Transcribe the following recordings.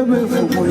never forget.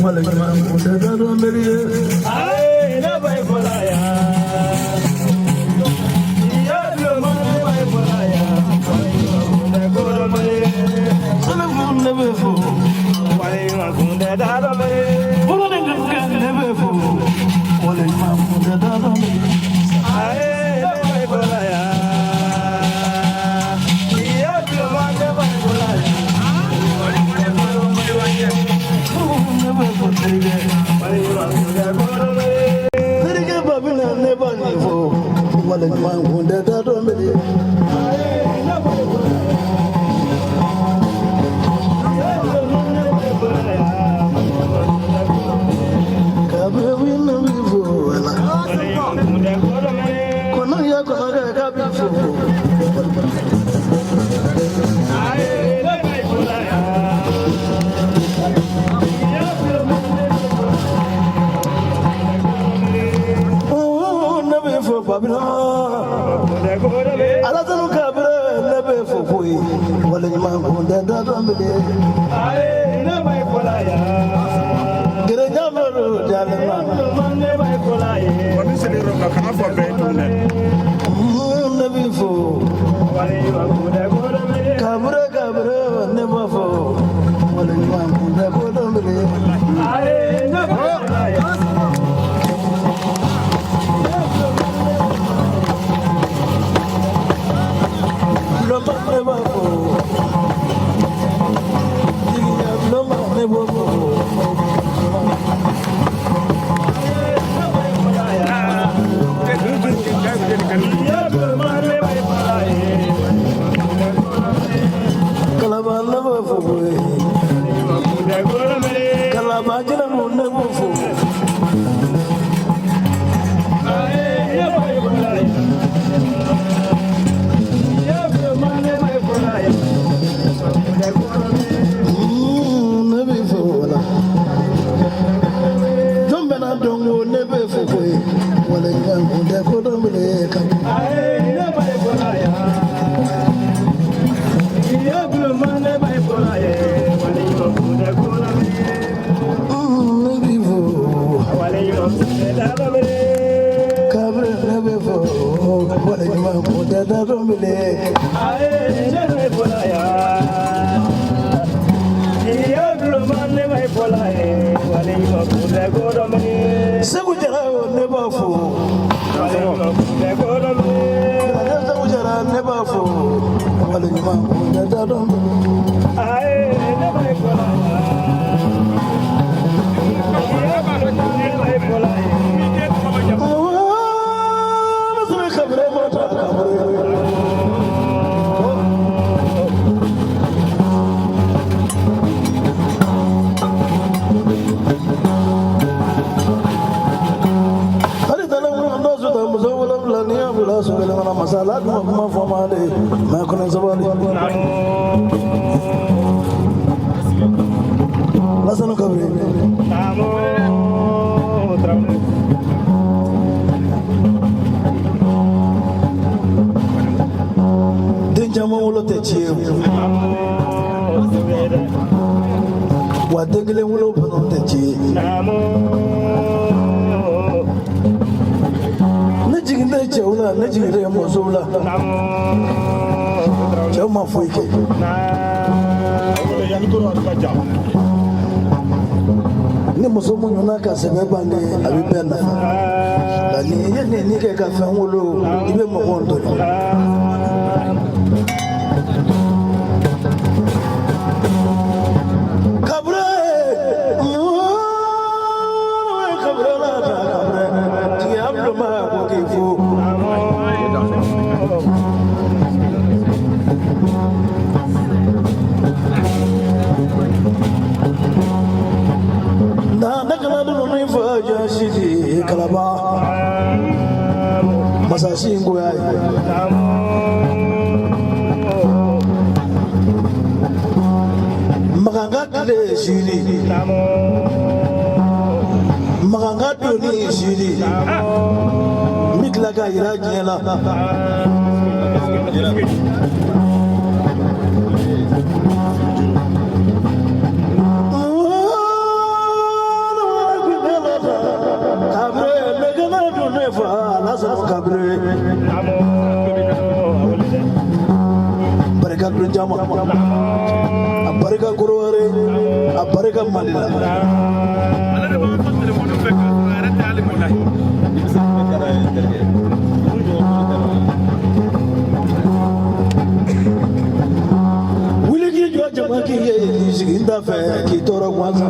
What a man who that I don't Masasingo ya Maganga kile shiri Maganga doni shiri Mikla ka ira jela Barika Jama, Barika Kuruare, Barika Malila. Will you give your Jamaki in the fair? Kitora Waza.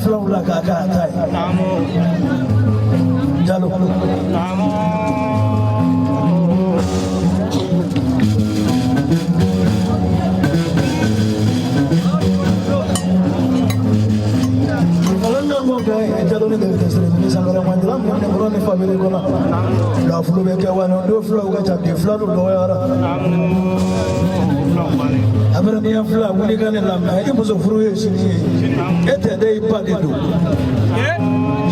flaw la ka ka tai jalo jalo ne de se sangara mandra ne bro ne famille ko la fulu be ka wana do fulu ga ta de fulu do yara abara ni fulu wuli ga ne lamma e mo so furu e sini ete de pa de do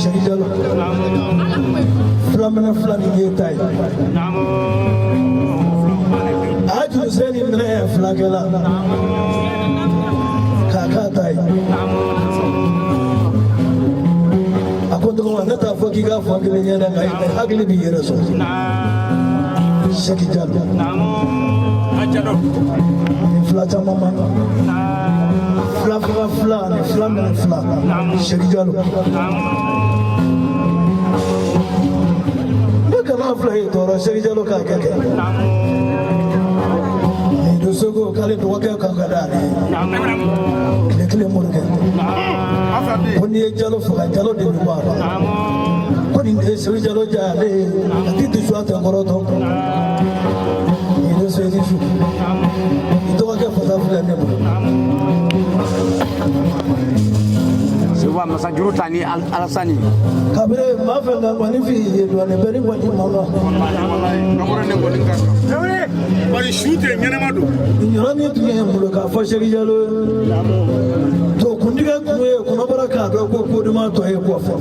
shaki jalo fulu mena fulu ni tai aju seni ne fulu kala kaka tai أكون نتا فكيكا فكيلي أنا غايب أغلي بيرسول شكي جالو فلا ماما فلا من فلا شكي جالو بكما فلا يتورا شكي جالو كاكا Dosogo kali to wake kakadani kile murke koni jalo fuga jalo de baba koni seri jalo jale ati tu swata ngoroto ile seri shu ito wake fata fuga ne sewa masajuru tani alasani kabere mafenga kwani fi yedo ne beri kwani mama kabure ne ngolinga bari shute nyane madu nyarani tuye mulo ka fasheri jalo to kundiga kuye kuna baraka do ko duma to e ko fa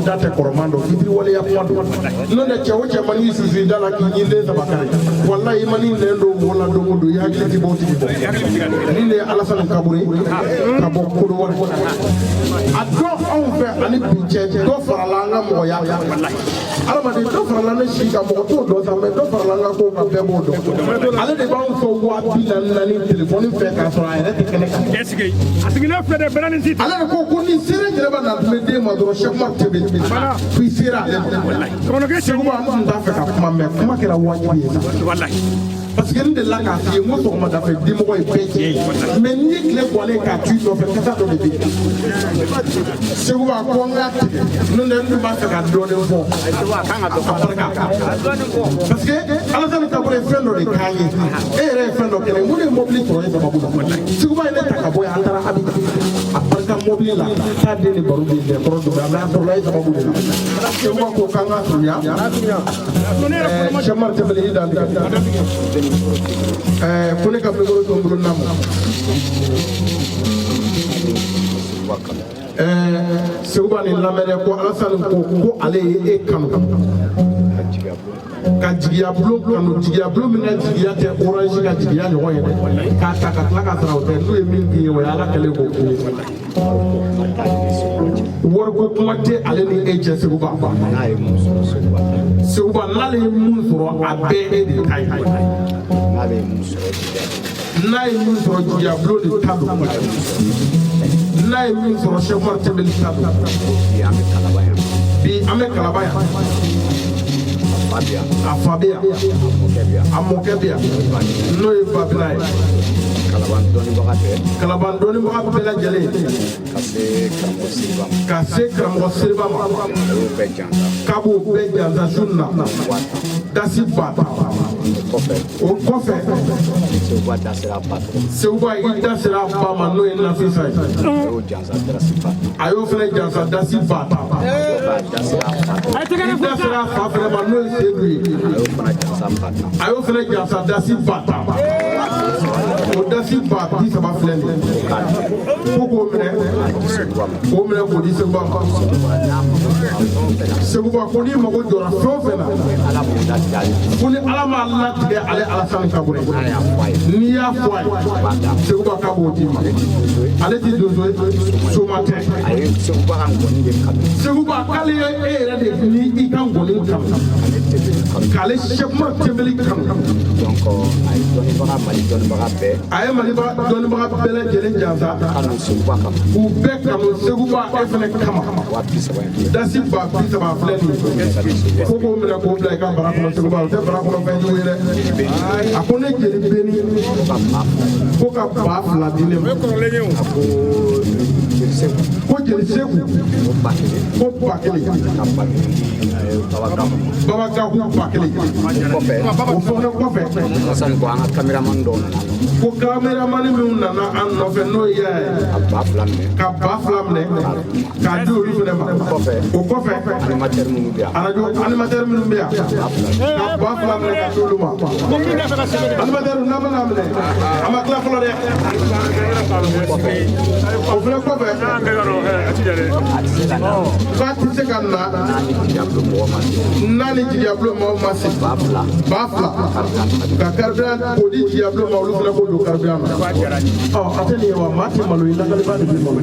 date koromando fitri wale ya fondo none chawo chamani sizinda la kinyinde sabakari wallahi mani lendo wala dogo ya giliti boti bo nile alasan kaburi kabo kodo wala addo on fe ani pinche do faralanga moya wallahi alama de do faralanga shika mo to do sa me do faralanga ko ka bebo do ale de ba on fo wa bilan nani telephone fe ka so ayre te kene esige asigina fe de benani sit ale ko ko ni sere jere ba na me de ma do chef marté be mana pisira wallahi kono ke segu ba am da fe ka kuma me kuma kera wajibi wallahi parce que nous de là quand il moi sur ma d'affaire dis moi et pété mais ni les bolés quand tu dois faire ça dans les pays c'est où va quoi nous ne pas faire donner bon parce que alors ça nous a pour faire le cahier et faire le cahier nous les mobiles pour les babou c'est où va il est à boy à habit après ça mobile là ça des barou des pour de la pour les babou c'est où quoi quand on a tout ya je marche beli dans kone ka pegoro to mbulu namo seuba ni lamere ko alasan ko ale e kanu ka jigiya bulon kanu jigiya bulon min ka jigiya tɛ orange ka jigiya ɲɔgɔn ye dɛ k'a ta ka tila ka sara o tɛ n'o ye min k'i ye o ye ala kɛlen k'o k'i ye wariko kuma tɛ ale ni e cɛ Seguba Seguba n'ale ye mun sɔrɔ a bɛɛ e de ta ye n'a ye min sɔrɔ jigiya bulon de ta don n'a ye min sɔrɔ Cheikh Umar Tembeli ta don bi an bɛ Kalaban yan a fa bɛ yan a mɔkɛ bɛ yan n'o ye Babila ye Kalaban dɔnnibaga bɛɛ lajɛlen ka se karamɔgɔ Seriba ma k'a b'o bɛɛ jansa su na dasi ba o kɔfɛ Seguba i da sera a ba ma n'o ye Nafisa ye a y'o fana jansa dasi ba i da sera a fa fana ma n'o ye Seydou ye a y'o fana jansa dasi ba o dasi ba 30 filɛ nin ko k'o minɛ k'o di Seguba ma Seguba ko n'i mago jɔra fɛn o fɛn na ko ni Ala m'a latigɛ ale Alasani Kabore n'i y'a fɔ a ye Seguba k'a b'o d'i ma ale ti donso ye soma tɛ Seguba k'ale ye e yɛrɛ de ni i ka ngɔni kanu k'ale Cheikh Umar Tembeli kanu a ye Maliba dɔnnibaga bɛɛ lajɛlen jansa k'u bɛɛ kanu Seguba e fana kama dasi ba 30 filɛ nin fo k'o minɛ k'o bila i ka bara kɔnɔ Seguba o tɛ bara kɔnɔ fɛn jugu ye dɛ a ko ne jeli beni ko ka ba 2 di ne ma ko jeli Segu ko ba 1 Baba Gahu ba 1 o fana kɔfɛ ko cameraman min nana an nɔfɛ n'o ye ka ba 2 minɛ k'a di olu fana ma o kɔfɛ radio animateur minnu bɛ yan ka ba 2 minɛ ka di olu ma animateur n'a bɛna minɛ a ma tila fɔlɔ dɛ o fana kɔfɛ k'a tɛ se ka na n'a ni jigiya bulon mɔgɔw ma se ba 2 ka carburant k'o di jigiya bulon ma olu fana k'o don carburant na a tɛ nin ye wa maa tɛ malo ye lakaliba de bɛ malo